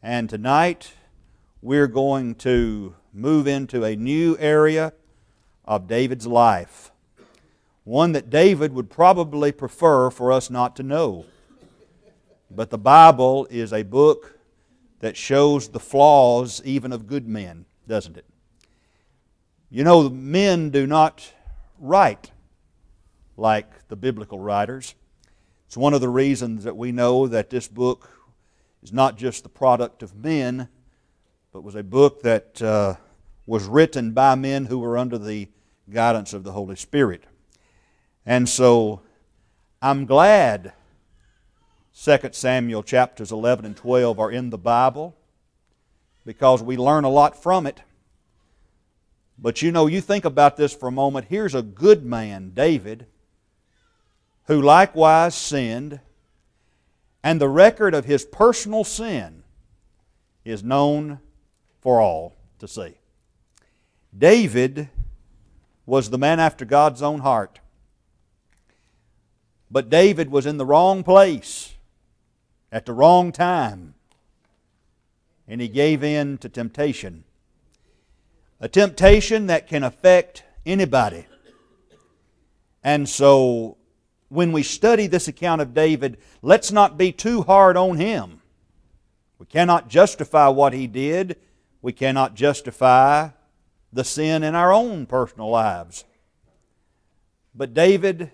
And tonight we're going to move into a new area of David's life. One that David would probably prefer for us not to know. But the Bible is a book that shows the flaws even of good men, doesn't it? You know, men do not write like the biblical writers. It's one of the reasons that we know that this book is not just the product of men, but was a book that was written by men who were under the guidance of the Holy Spirit. And so I'm glad 2 Samuel chapters 11 and 12 are in the Bible, because we learn a lot from it. But you know, you think about this for a moment. Here's a good man, David, who likewise sinned, and the record of his personal sin is known for all to see. David was the man after God's own heart. But David was in the wrong place at the wrong time, and he gave in to temptation. A temptation that can affect anybody. And so, when we study this account of David, let's not be too hard on him. We cannot justify what he did. We cannot justify the sin in our own personal lives. But David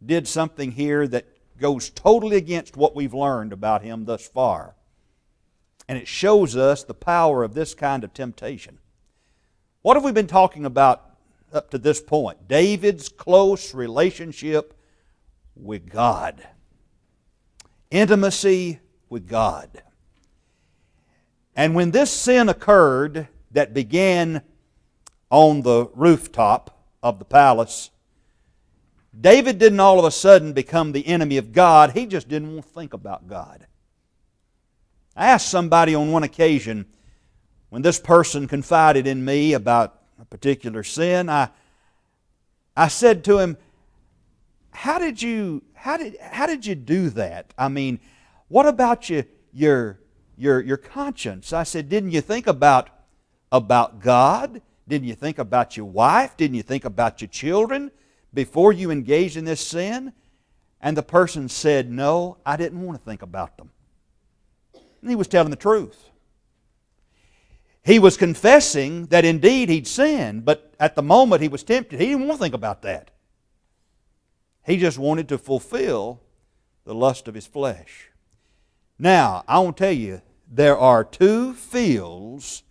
did something here that goes totally against what we've learned about him thus far. And it shows us the power of this kind of temptation. What have we been talking about up to this point? David's close relationship with God. Intimacy with God. And when this sin occurred that began on the rooftop of the palace, David didn't all of a sudden become the enemy of God. He just didn't want to think about God. I asked somebody on one occasion, when this person confided in me about a particular sin, I said to him, How did you do that? I mean, what about your conscience? I said, didn't you think about God? Didn't you think about your wife? Didn't you think about your children before you engaged in this sin? And the person said, no, I didn't want to think about them. And he was telling the truth. He was confessing that indeed he'd sinned, but at the moment he was tempted, he didn't want to think about that. He just wanted to fulfill the lust of his flesh. Now, I want to tell you, there are two fields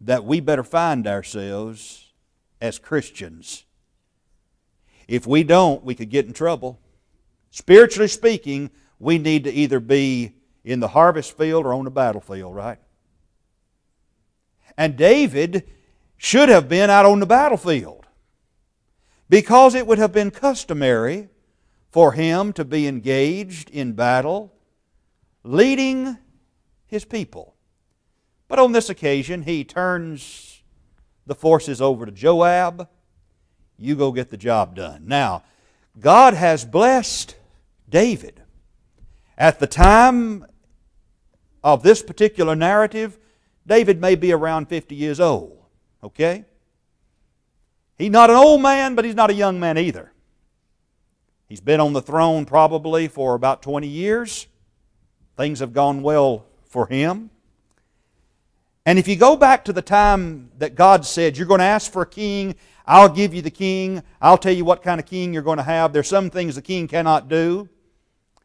that we better find ourselves as Christians. If we don't, we could get in trouble. Spiritually speaking, we need to either be in the harvest field or on the battlefield, right? And David should have been out on the battlefield, because it would have been customary for him to be engaged in battle, leading his people. But on this occasion, he turns the forces over to Joab. You go get the job done. Now, God has blessed David. At the time of this particular narrative, David may be around 50 years old. Okay? He's not an old man, but he's not a young man either. He's been on the throne probably for about 20 years. Things have gone well for him. And if you go back to the time that God said, you're going to ask for a king, I'll give you the king, I'll tell you what kind of king you're going to have. There's some things the king cannot do.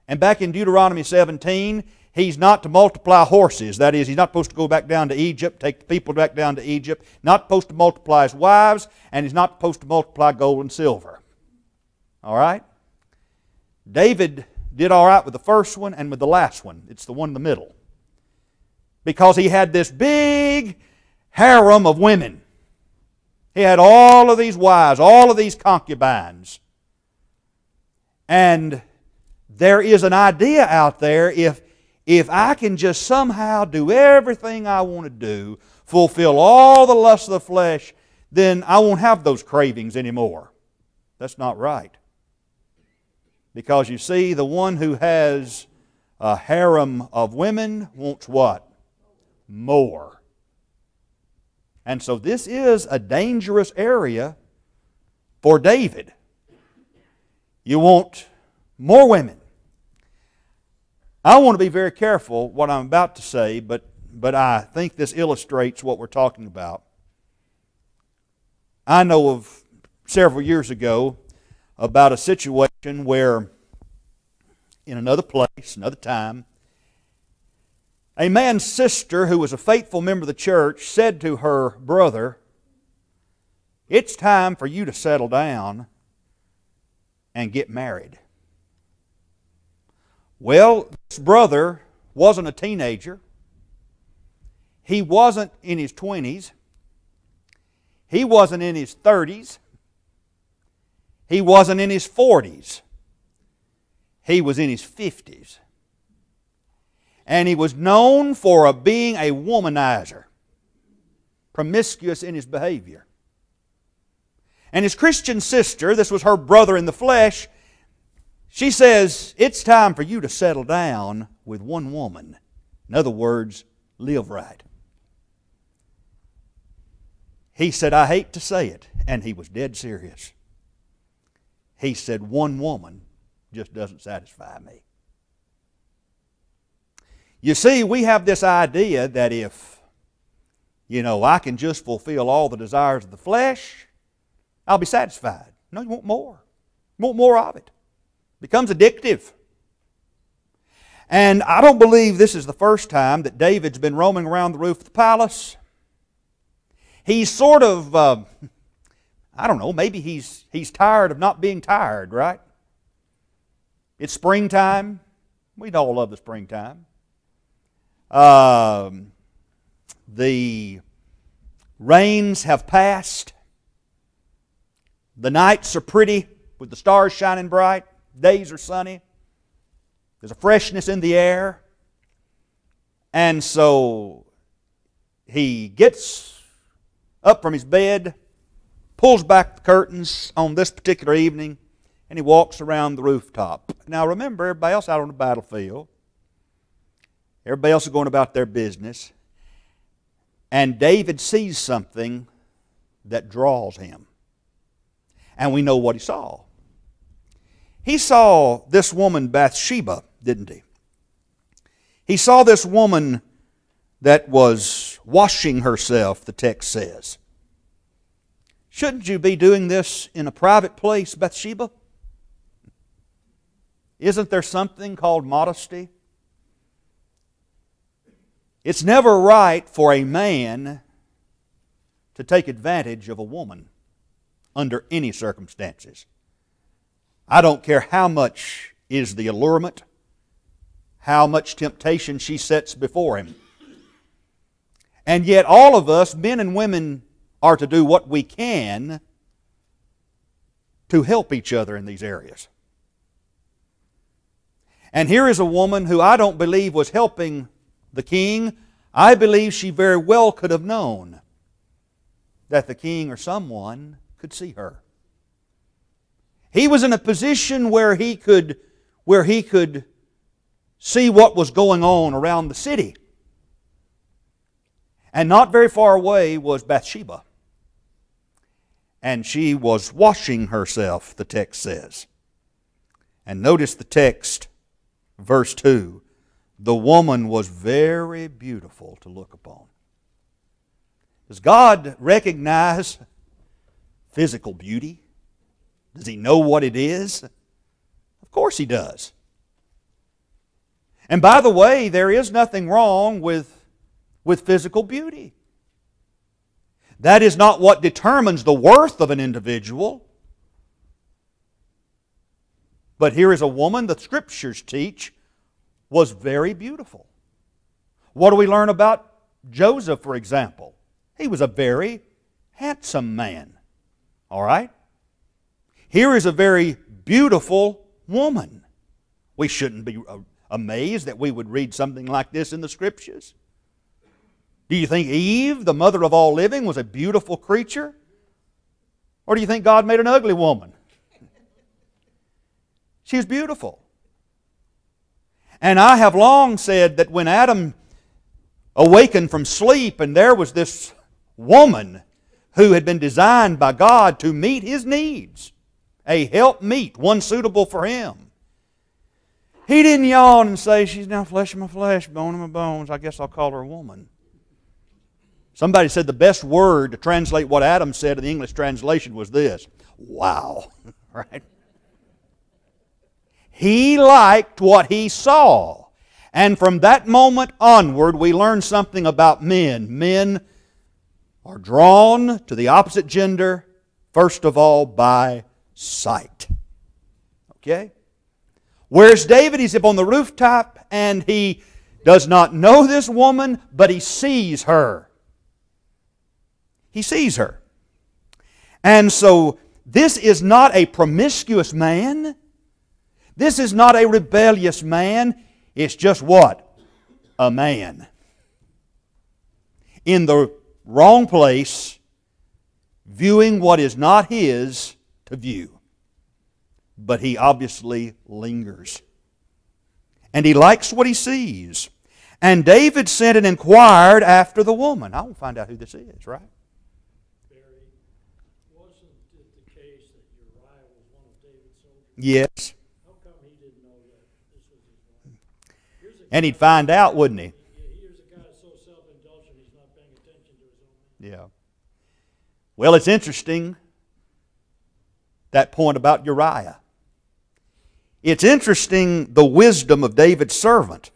And back in Deuteronomy 17, he's not to multiply horses. That is, he's not supposed to go back down to Egypt, take the people back down to Egypt. Not supposed to multiply his wives, and he's not supposed to multiply gold and silver. All right? David did all right with the first one and with the last one. It's the one in the middle. Because he had this big harem of women. He had all of these wives, all of these concubines. And there is an idea out there, if I can just somehow do everything I want to do, fulfill all the lusts of the flesh, then I won't have those cravings anymore. That's not right. Because you see, the one who has a harem of women wants what? More. And so this is a dangerous area for David. You want more women. I want to be very careful what I'm about to say, but I think this illustrates what we're talking about. I know of several years ago about a situation where in another place, another time, a man's sister who was a faithful member of the church said to her brother, "It's time for you to settle down and get married." Well, this brother wasn't a teenager. He wasn't in his 20s. He wasn't in his 30s. He wasn't in his 40s. He was in his 50s. And he was known for being a womanizer, promiscuous in his behavior. And his Christian sister, this was her brother in the flesh, she says, "It's time for you to settle down with one woman." In other words, live right. He said, "I hate to say it," and he was dead serious. He said, "One woman just doesn't satisfy me." You see, we have this idea that if, I can just fulfill all the desires of the flesh, I'll be satisfied. No, you want more. You want more of it. It becomes addictive. And I don't believe this is the first time that David's been roaming around the roof of the palace. He's sort of, I don't know, maybe he's tired of not being tired, right? It's springtime. We all love the springtime. The rains have passed. The nights are pretty with the stars shining bright. Days are sunny. There's a freshness in the air. And so he gets up from his bed, pulls back the curtains on this particular evening, and he walks around the rooftop. Now remember, everybody else out on the battlefield. Everybody else is going about their business. And David sees something that draws him. And we know what he saw. He saw this woman Bathsheba, didn't he? He saw this woman that was washing herself, the text says. Shouldn't you be doing this in a private place, Bathsheba? Isn't there something called modesty? It's never right for a man to take advantage of a woman under any circumstances. I don't care how much is the allurement, how much temptation she sets before him. And yet all of us, men and women, are to do what we can to help each other in these areas. And here is a woman who I don't believe was helping the king. I believe she very well could have known that the king or someone could see her. He was in a position where he could see what was going on around the city. And not very far away was Bathsheba. And she was washing herself, the text says. And notice the text, verse 2. The woman was very beautiful to look upon. Does God recognize physical beauty? Does He know what it is? Of course He does. And by the way, there is nothing wrong with physical beauty. That is not what determines the worth of an individual. But here is a woman the Scriptures teach was very beautiful. What do we learn about Joseph, for example? He was a very handsome man. All right? Here is a very beautiful woman. We shouldn't be amazed that we would read something like this in the Scriptures. Do you think Eve, the mother of all living, was a beautiful creature? Or do you think God made an ugly woman? She was beautiful. And I have long said that when Adam awakened from sleep and there was this woman who had been designed by God to meet his needs, a helpmeet, one suitable for him, he didn't yawn and say, she's now flesh of my flesh, bone of my bones, I guess I'll call her a woman. Somebody said the best word to translate what Adam said in the English translation was this: wow. Right? He liked what he saw. And from that moment onward, we learn something about men. Men are drawn to the opposite gender, first of all, by sight. Okay? Whereas David, he's up on the rooftop and he does not know this woman, but he sees her. He sees her. And so this is not a promiscuous man. This is not a rebellious man. It's just what? A man. In the wrong place, viewing what is not his to view. But he obviously lingers. And he likes what he sees. And David sent and inquired after the woman. I want to find out who this is, right? Barry, wasn't it the case that Uriah was one of David's soldiers? Yes. How come he didn't know that this was his wife? And he'd find out, wouldn't he? Here's a guy so self-indulgent he's not paying attention to his own man. Yeah. Well, it's interesting, that point about Uriah. It's interesting the wisdom of David's servant,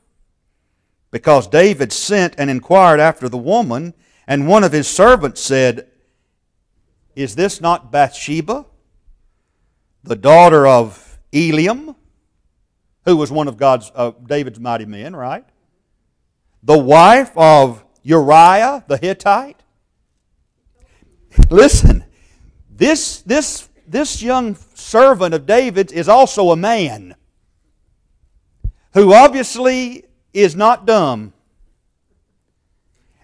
because David sent and inquired after the woman, and one of his servants said, is this not Bathsheba, the daughter of Eliam, who was one of David's mighty men, right? The wife of Uriah the Hittite? Listen, this young servant of David's is also a man who obviously is not dumb.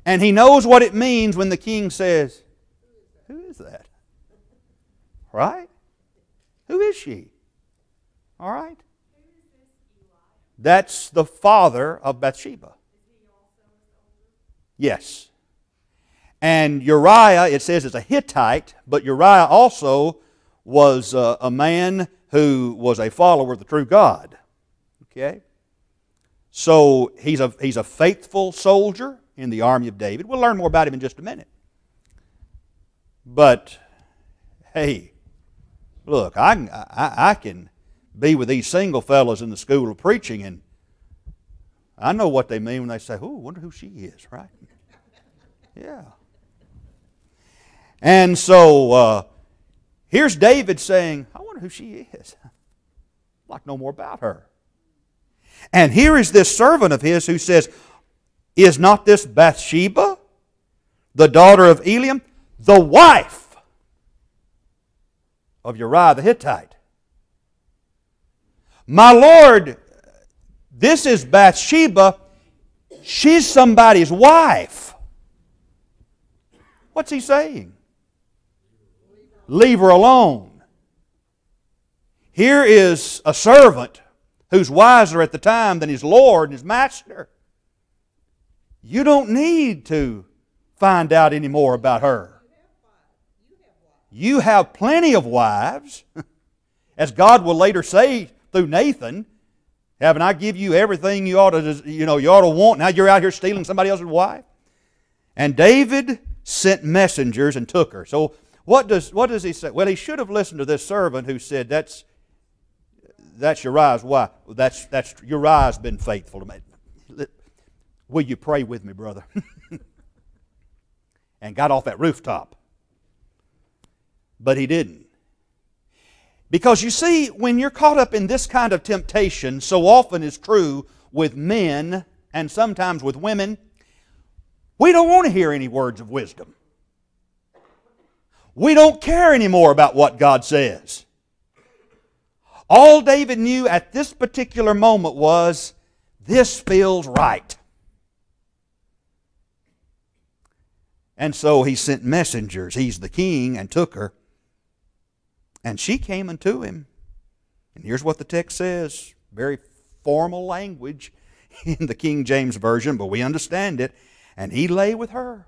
And he knows what it means when the king says, who is that? Right? Who is she? All right? That's the father of Bathsheba. Yes. And Uriah, it says, is a Hittite, but Uriah also was a man who was a follower of the true God. Okay? So he's a faithful soldier in the army of David. We'll learn more about him in just a minute. But, hey, look, I can be with these single fellows in the school of preaching, and I know what they mean when they say, "Ooh, wonder who she is," right? Yeah. And so here's David saying, I wonder who she is. I'd like to know more about her. And here is this servant of his who says, is not this Bathsheba, the daughter of Eliam, the wife of Uriah the Hittite? My Lord, this is Bathsheba. She's somebody's wife. What's he saying? Leave her alone. Here is a servant who's wiser at the time than his Lord and his master. You don't need to find out any more about her. You have plenty of wives. As God will later say through Nathan, haven't I give you everything you ought to want? Now you're out here stealing somebody else's wife? And David sent messengers and took her. So what does he say? Well, he should have listened to this servant who said, that's Uriah's wife. That's Uriah's been faithful to me. Will you pray with me, brother? And got off that rooftop. But he didn't. Because you see, when you're caught up in this kind of temptation, so often is true with men and sometimes with women, we don't want to hear any words of wisdom. We don't care anymore about what God says. All David knew at this particular moment was, this feels right. And so he sent messengers. He's the king, and took her. And she came unto him. And here's what the text says, very formal language in the King James Version, but we understand it. And he lay with her.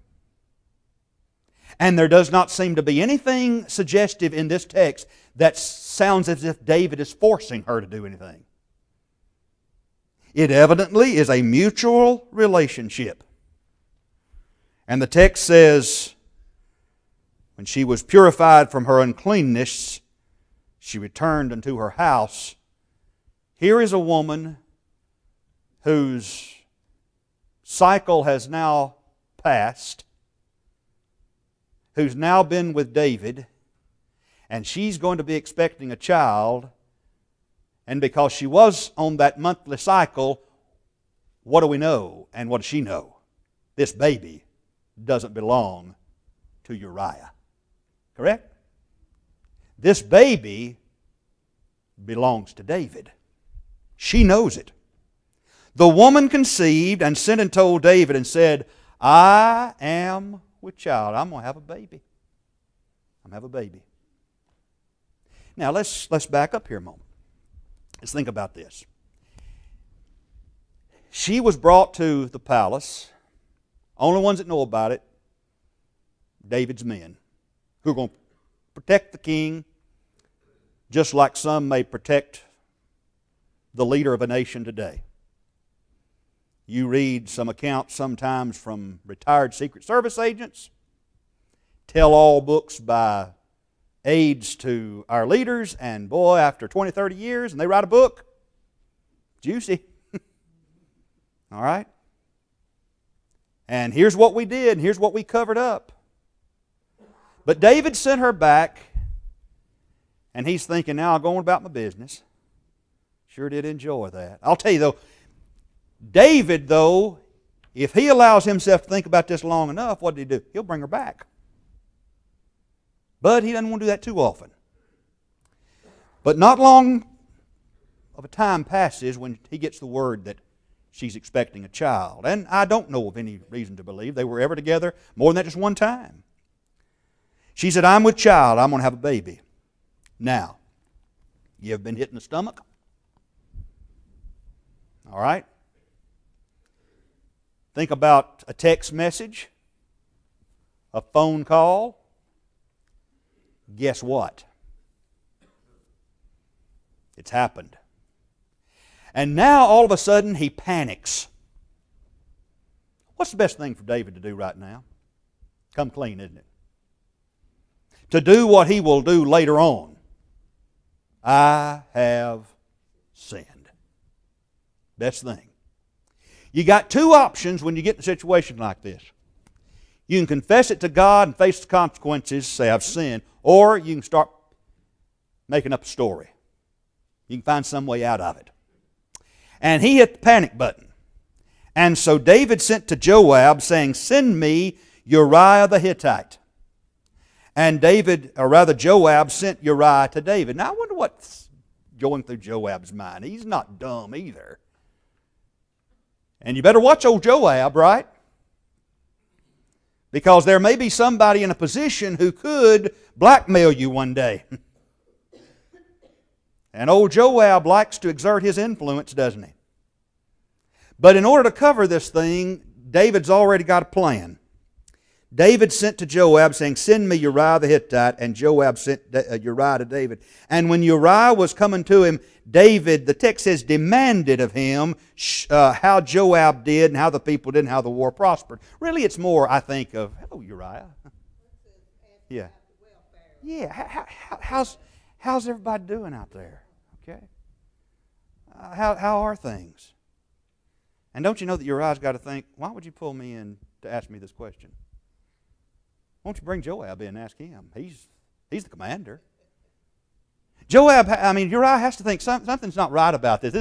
And there does not seem to be anything suggestive in this text that sounds as if David is forcing her to do anything. It evidently is a mutual relationship. And the text says, when she was purified from her uncleanness, she returned unto her house. Here is a woman whose cycle has now passed, who's now been with David, and she's going to be expecting a child. And because she was on that monthly cycle, what do we know? And what does she know? This baby doesn't belong to Uriah. Correct? This baby belongs to David. She knows it. The woman conceived and sent and told David and said, I am with child. I'm going to have a baby. I'm going to have a baby. Now let's back up here a moment. Let's think about this. She was brought to the palace. Only ones that know about it, David's men, who are going to protect the king, just like some may protect the leader of a nation today. You read some accounts sometimes from retired Secret Service agents, tell-all books by aides to our leaders, and boy, after 20, 30 years, and they write a book, juicy. All right? And here's what we did, and here's what we covered up. But David sent her back, and he's thinking, now I'm going about my business. Sure did enjoy that. I'll tell you though, David though, if he allows himself to think about this long enough, what did he do? He'll bring her back. But he doesn't want to do that too often. But not long of a time passes when he gets the word that she's expecting a child. And I don't know of any reason to believe they were ever together more than that just one time. She said, I'm with child. I'm going to have a baby. Now, you have been hit in the stomach? All right? Think about a text message, a phone call. Guess what? It's happened. And now all of a sudden he panics. What's the best thing for David to do right now? Come clean, isn't it? To do what he will do later on. I have sinned. Best thing. You got two options when you get in a situation like this. You can confess it to God and face the consequences, say I've sinned, or you can start making up a story. You can find some way out of it. And he hit the panic button. And so David sent to Joab saying, send me Uriah the Hittite. And Joab sent Uriah to David. Now I wonder what's going through Joab's mind. He's not dumb either. And you better watch old Joab, right? Because there may be somebody in a position who could blackmail you one day. And old Joab likes to exert his influence, doesn't he? But in order to cover this thing, David's already got a plan. David sent to Joab saying, send me Uriah the Hittite, and Joab sent Uriah to David. And when Uriah was coming to him, David, the text says, demanded of him how Joab did and how the people did and how the war prospered. Really, it's more, I think, of, hello, Uriah. Yeah. Yeah, how's everybody doing out there? Okay. How are things? And don't you know that Uriah's got to think, why would you pull me in to ask me this question? Why don't you bring Joab in and ask him? He's the commander. Uriah has to think something's not right about this.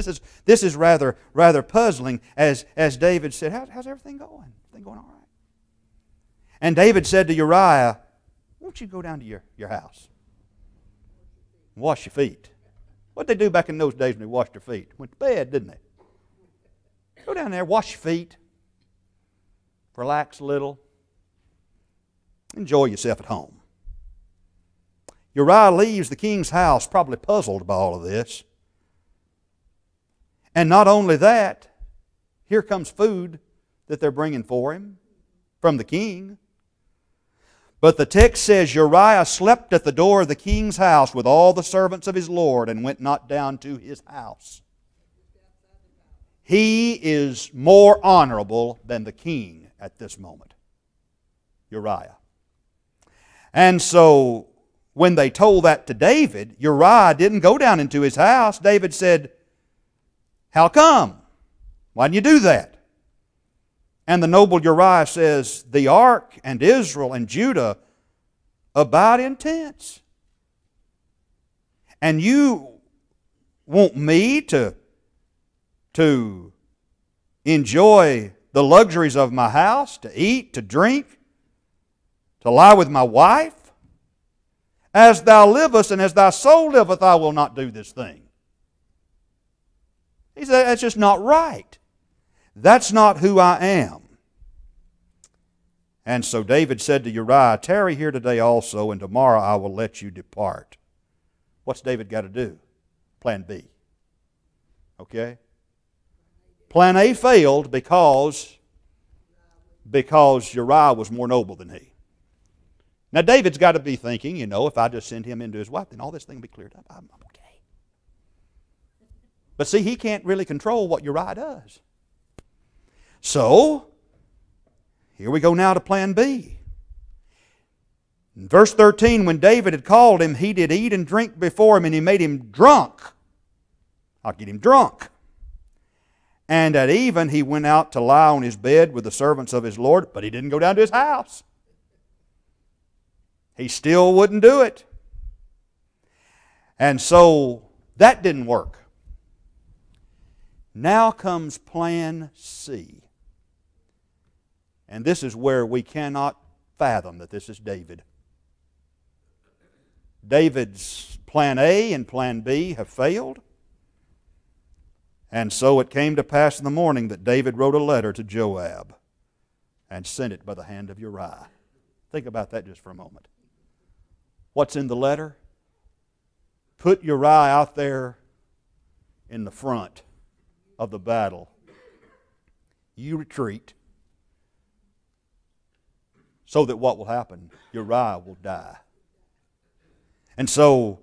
This is rather puzzling. As David said, how's everything going? Everything going all right? And David said to Uriah, won't you go down to your house and wash your feet? What did they do back in those days when they washed their feet? Went to bed, didn't they? Go down there, wash your feet, relax a little, enjoy yourself at home. Uriah leaves the king's house, probably puzzled by all of this. And not only that, here comes food that they're bringing for him from the king. But the text says, Uriah slept at the door of the king's house with all the servants of his lord and went not down to his house. He is more honorable than the king at this moment, Uriah. And so when they told that to David, Uriah didn't go down into his house. David said, how come? Why didn't you do that? And the noble Uriah says, the ark and Israel and Judah abide in tents. And you want me to enjoy the luxuries of my house, to eat, to drink, to lie with my wife? As thou livest and as thy soul liveth, I will not do this thing. He said, that's just not right. That's not who I am. And so David said to Uriah, tarry here today also, and tomorrow I will let you depart. What's David got to do? Plan B. Okay? Plan A failed because Uriah was more noble than he. Now David's got to be thinking, if I just send him into his wife, then all this thing will be cleared up. I'm okay. But see, he can't really control what Uriah does. So, here we go now to plan B. In verse 13, when David had called him, he did eat and drink before him, and he made him drunk. I'll get him drunk. And at even he went out to lie on his bed with the servants of his Lord, but he didn't go down to his house. He still wouldn't do it. And so that didn't work. Now comes plan C. And this is where we cannot fathom that this is David. David's plan A and plan B have failed. And so it came to pass in the morning that David wrote a letter to Joab and sent it by the hand of Uriah. Think about that just for a moment. What's in the letter? Put Uriah out there in the front of the battle. You retreat so that what will happen? Uriah will die. And so,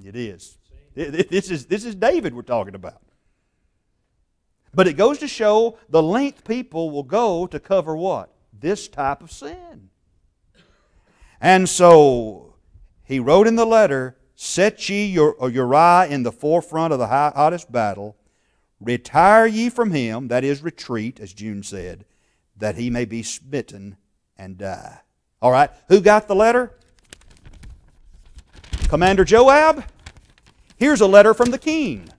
it is. This is David we're talking about. But it goes to show the length people will go to cover what? This type of sin. And so, he wrote in the letter, set ye Uriah in the forefront of the hottest battle, retire ye from him, that is retreat, as June said, that he may be smitten and die. All right, who got the letter? Commander Joab. Here's a letter from the king,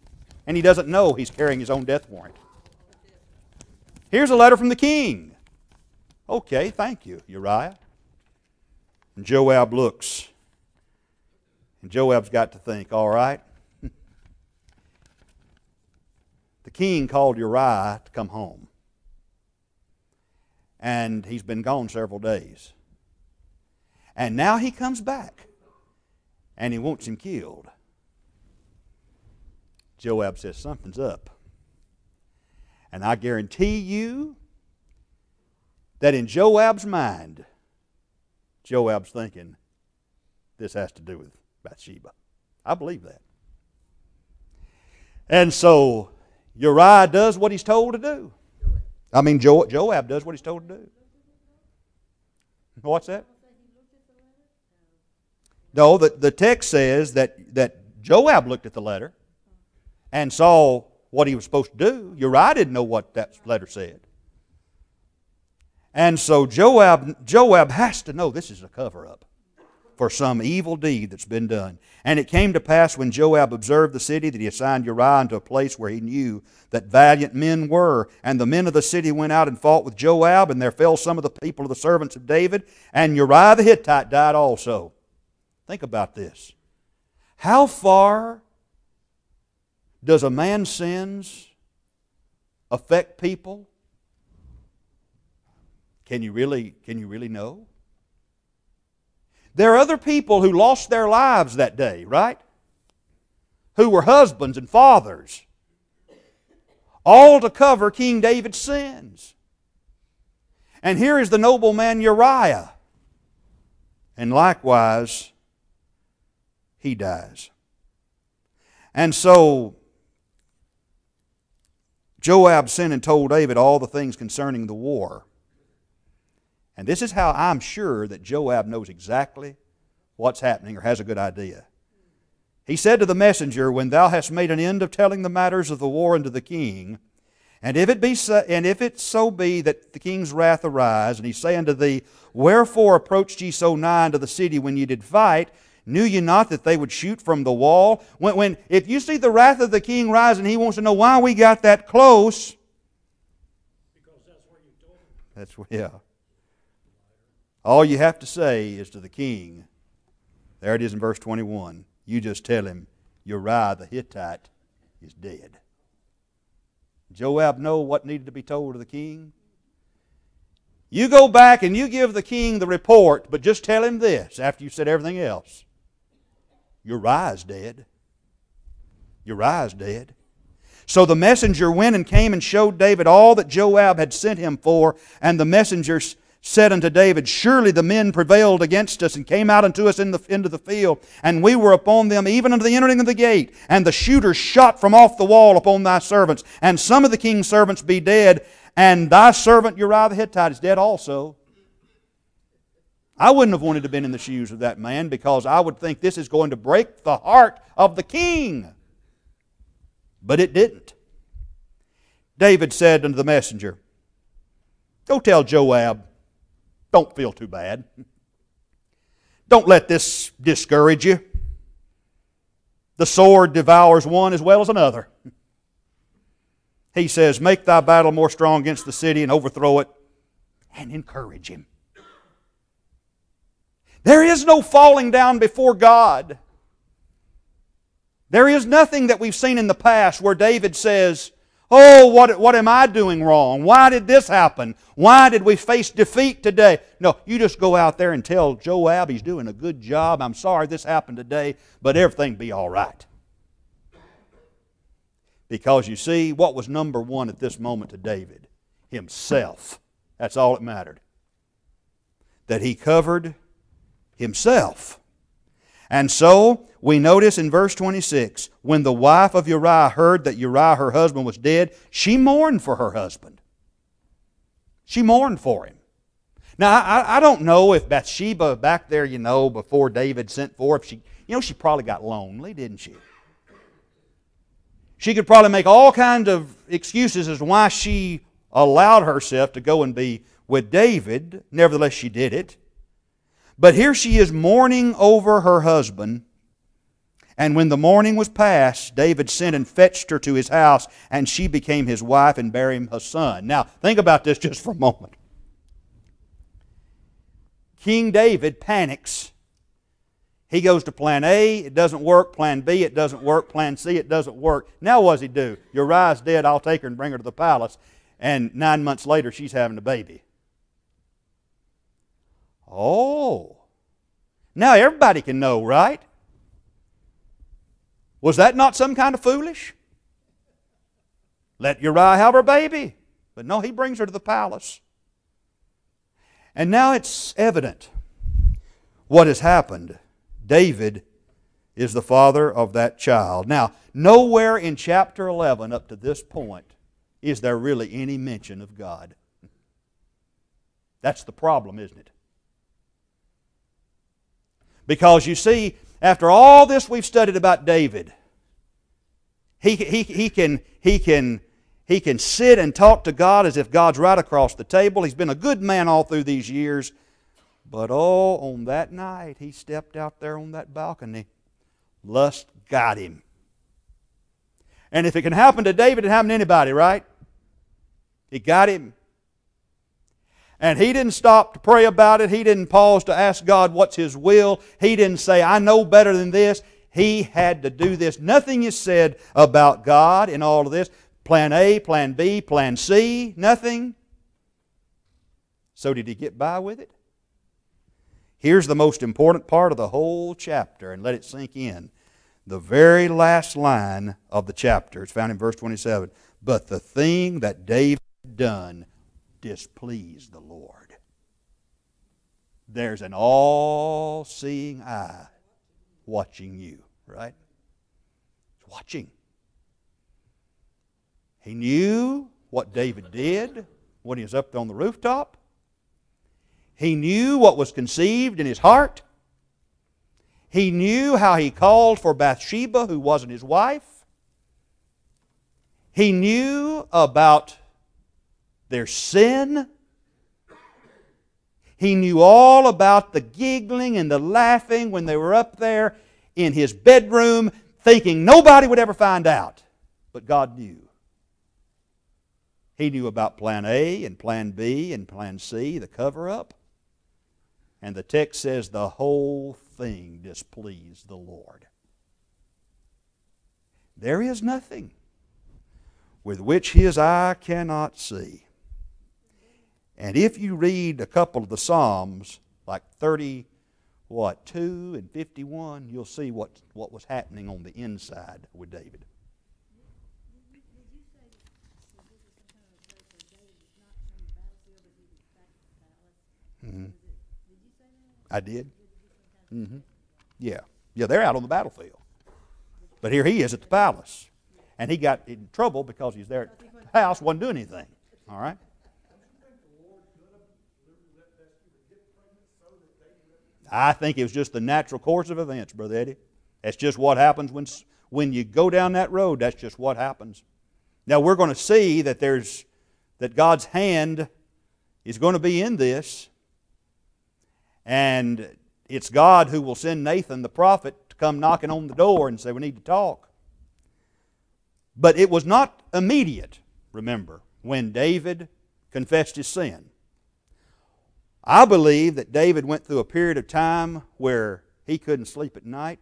and he doesn't know he's carrying his own death warrant. Here's a letter from the king. Okay, thank you, Uriah. And Joab looks, and Joab's got to think, all right. The king called Uriah to come home. And he's been gone several days. And now he comes back. And he wants him killed. Joab says, something's up. And I guarantee you that in Joab's mind, Joab's thinking, this has to do with Bathsheba. I believe that. And so Uriah does what he's told to do. Joab does what he's told to do. What's that? No, the text says that Joab looked at the letter and saw what he was supposed to do. Uriah didn't know what that letter said. And so Joab has to know this is a cover-up for some evil deed that's been done. And it came to pass when Joab observed the city that he assigned Uriah into a place where he knew that valiant men were. And the men of the city went out and fought with Joab, and there fell some of the people of the servants of David, and Uriah the Hittite died also. Think about this. How far does a man's sins affect people? Can you really know? There are other people who lost their lives that day, right? who were husbands and fathers, all to cover King David's sins. And here is the nobleman Uriah. And likewise, he dies. And so Joab sent and told David all the things concerning the war. And this is how I'm sure that Joab knows exactly what's happening or has a good idea. He said to the messenger, when thou hast made an end of telling the matters of the war unto the king, and if it so be that the king's wrath arise, and he say unto thee, wherefore approached ye so nigh unto the city when ye did fight? Knew ye not that they would shoot from the wall? If you see the wrath of the king rise and he wants to know why we got that close, Because that's where you told him. yeah. All you have to say is to the king, there it is in verse 21, you just tell him, Uriah the Hittite is dead. Joab know what needed to be told to the king? You go back and you give the king the report, but just tell him this after you've said everything else. Uriah's dead. Uriah's dead. So the messenger went and came and showed David all that Joab had sent him for, and the messenger said unto David, surely the men prevailed against us and came out unto us into the field, and we were upon them even unto the entering of the gate, and the shooters shot from off the wall upon thy servants, and some of the king's servants be dead, and thy servant Uriah the Hittite is dead also. I wouldn't have wanted to have been in the shoes of that man, because I would think this is going to break the heart of the king. But it didn't. David said unto the messenger, go tell Joab, don't feel too bad. Don't let this discourage you. The sword devours one as well as another. He says, make thy battle more strong against the city and overthrow it, and encourage him. There is no falling down before God. There is nothing that we've seen in the past where David says, oh, what am I doing wrong? Why did this happen? Why did we face defeat today? No, you just go out there and tell Joab he's doing a good job. I'm sorry this happened today, but everything be all right. Because you see, what was number one at this moment to David? Himself. That's all that mattered. That he covered himself. And so, we notice in verse 26, when the wife of Uriah heard that Uriah, her husband, was dead, she mourned for her husband. She mourned for him. Now, I don't know if Bathsheba back there, before David sent for her, she probably got lonely, didn't she? She could probably make all kinds of excuses as to why she allowed herself to go and be with David. Nevertheless, she did it. But here she is mourning over her husband. And when the mourning was past, David sent and fetched her to his house, and she became his wife and bare him a son. Now, think about this just for a moment. King David panics. He goes to plan A, it doesn't work. Plan B, it doesn't work. Plan C, it doesn't work. Now what does he do? Uriah's dead, I'll take her and bring her to the palace. And 9 months later, she's having a baby. Oh. Now everybody can know, right? Was that not some kind of foolish? Let Uriah have her baby. But no, he brings her to the palace. And now it's evident what has happened. David is the father of that child. Now, nowhere in chapter 11 up to this point is there really any mention of God. That's the problem, isn't it? Because you see, after all this we've studied about David, he can sit and talk to God as if God's right across the table. He's been a good man all through these years. But on that night, he stepped out there on that balcony. Lust got him. And if it can happen to David, it can happen to anybody, right? It got him. And he didn't stop to pray about it. He didn't pause to ask God what's His will. He didn't say, I know better than this. He had to do this. Nothing is said about God in all of this. Plan A, Plan B, Plan C, nothing. So did he get by with it? Here's the most important part of the whole chapter, and let it sink in. The very last line of the chapter, it's found in verse 27. But the thing that David had done displeased the Lord. There's an all-seeing eye watching you, right? It's watching. He knew what David did when he was up on the rooftop. He knew what was conceived in his heart. He knew how he called for Bathsheba, who wasn't his wife. He knew about their sin. He knew all about the giggling and the laughing when they were up there in his bedroom, thinking nobody would ever find out. But God knew. He knew about plan A and plan B and plan C, the cover-up. And the text says the whole thing displeased the Lord. There is nothing with which his eye cannot see. And if you read a couple of the Psalms, like 2 and 51, you'll see what was happening on the inside with David. Mm-hmm. I did. Mm-hmm. Yeah. Yeah, they're out on the battlefield. But here he is at the palace. And he got in trouble because he's there at the house, wasn't doing anything. All right? I think it was just the natural course of events, Brother Eddie. That's just what happens when you go down that road. That's just what happens. Now we're going to see that that God's hand is going to be in this. And it's God who will send Nathan the prophet to come knocking on the door and say, we need to talk. But it was not immediate, remember, when David confessed his sin. I believe that David went through a period of time where he couldn't sleep at night.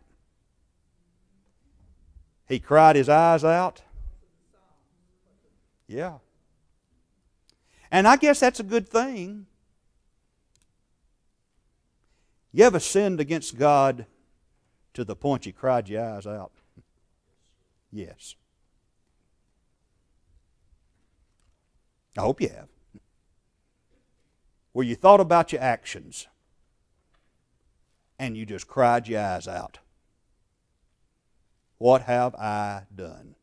He cried his eyes out. Yeah. And I guess that's a good thing. You ever sinned against God to the point you cried your eyes out? Yes. I hope you have. Where you thought about your actions and you just cried your eyes out. What have I done?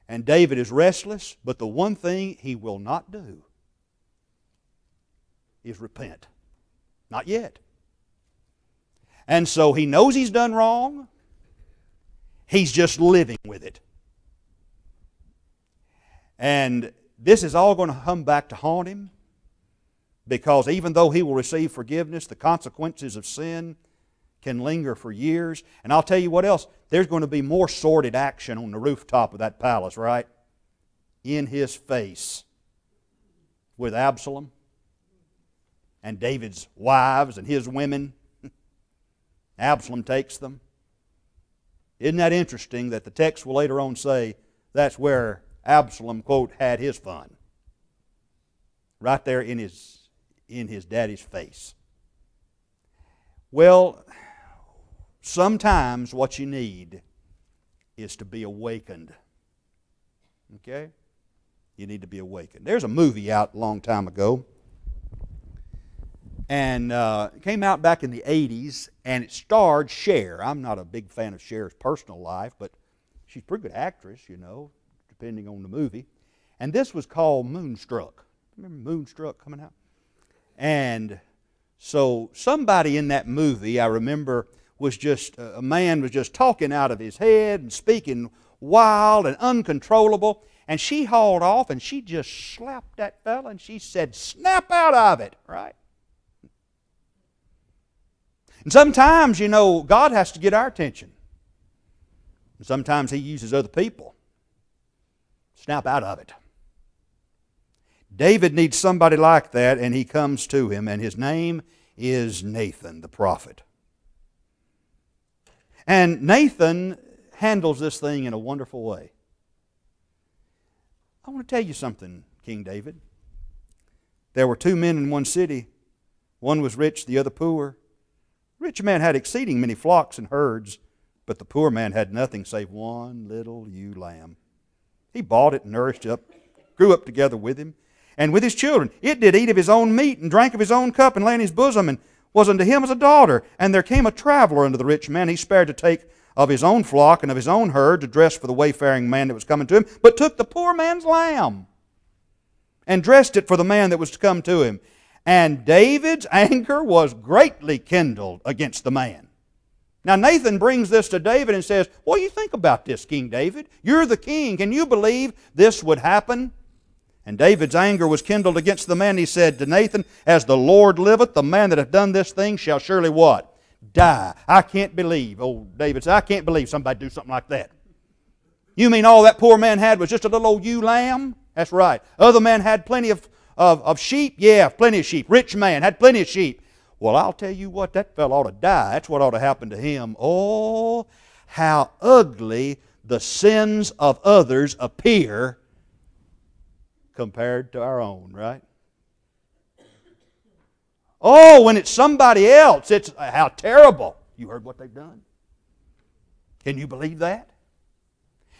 And David is restless, but the one thing he will not do is repent. Not yet. And so he knows he's done wrong. He's just living with it. And this is all going to come back to haunt him, because even though he will receive forgiveness, the consequences of sin can linger for years. And I'll tell you what else. There's going to be more sordid action on the rooftop of that palace, right? In his face with Absalom and David's wives and his women. Absalom takes them. Isn't that interesting that the text will later on say that's where Absalom, quote, had his fun? Right there in his daddy's face. Well, sometimes what you need is to be awakened. Okay? You need to be awakened. There's a movie out a long time ago. And it came out back in the 80s, and it starred Cher. I'm not a big fan of Cher's personal life, but she's a pretty good actress, you know, depending on the movie. And this was called Moonstruck. Remember Moonstruck coming out? And so somebody in that movie, I remember, was just, a man was just talking out of his head and speaking wild and uncontrollable. And she hauled off and she just slapped that fella and she said, snap out of it, right? And sometimes, you know, God has to get our attention. And sometimes He uses other people. Snap out of it. David needs somebody like that, and he comes to him, and his name is Nathan, the prophet. And Nathan handles this thing in a wonderful way. I want to tell you something, King David. There were two men in one city. One was rich, the other poor. The rich man had exceeding many flocks and herds, But the poor man had nothing save one little ewe lamb. He bought it and nourished it up, grew up together with him, and with his children. It did eat of his own meat, and drank of his own cup, and lay in his bosom, and was unto him as a daughter. And there came a traveler unto the rich man. He spared to take of his own flock and of his own herd to dress for the wayfaring man that was coming to him, but took the poor man's lamb, and dressed it for the man that was to come to him. And David's anger was greatly kindled against the man. Now Nathan brings this to David and says, what do you think about this, King David? You're the king. Can you believe this would happen? And David's anger was kindled against the man. He said to Nathan, as the Lord liveth, the man that hath done this thing shall surely what? Die. I can't believe, old David said, I can't believe somebody do something like that. You mean all that poor man had was just a little old ewe lamb? That's right. Other man had plenty of sheep? Yeah, plenty of sheep. Rich man had plenty of sheep. Well, I'll tell you what, that fellow ought to die. That's what ought to happen to him. Oh, how ugly the sins of others appear compared to our own, right? Oh, when it's somebody else, it's how terrible. You heard what they've done? Can you believe that?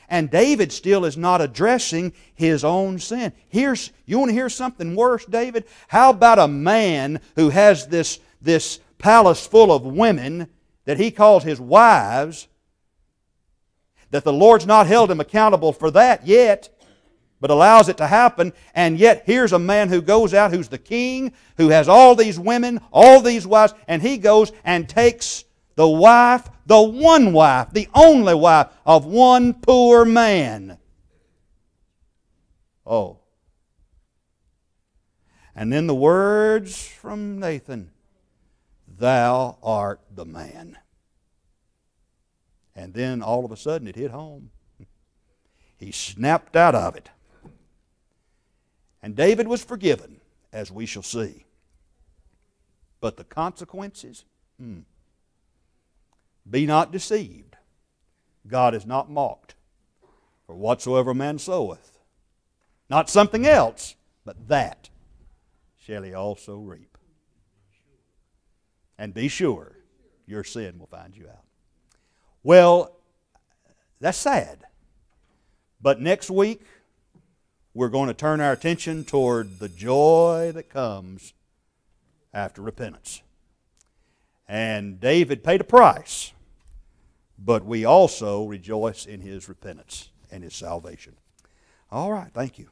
And David still is not addressing his own sin. You want to hear something worse, David? How about a man who has this palace full of women that he calls his wives, that the Lord's not held him accountable for that yet, but allows it to happen, and yet here's a man who goes out, who's the king, who has all these women, all these wives, and he goes and takes the wife, the one wife, the only wife of one poor man. Oh. And then the words from Nathan, thou art the man. And then all of a sudden it hit home. He snapped out of it. And David was forgiven, as we shall see. But the consequences, be not deceived. God is not mocked. For whatsoever a man soweth, not something else, but that shall he also reap. And be sure your sin will find you out. Well, that's sad. But next week, we're going to turn our attention toward the joy that comes after repentance. And David paid a price, but we also rejoice in his repentance and his salvation. All right, thank you.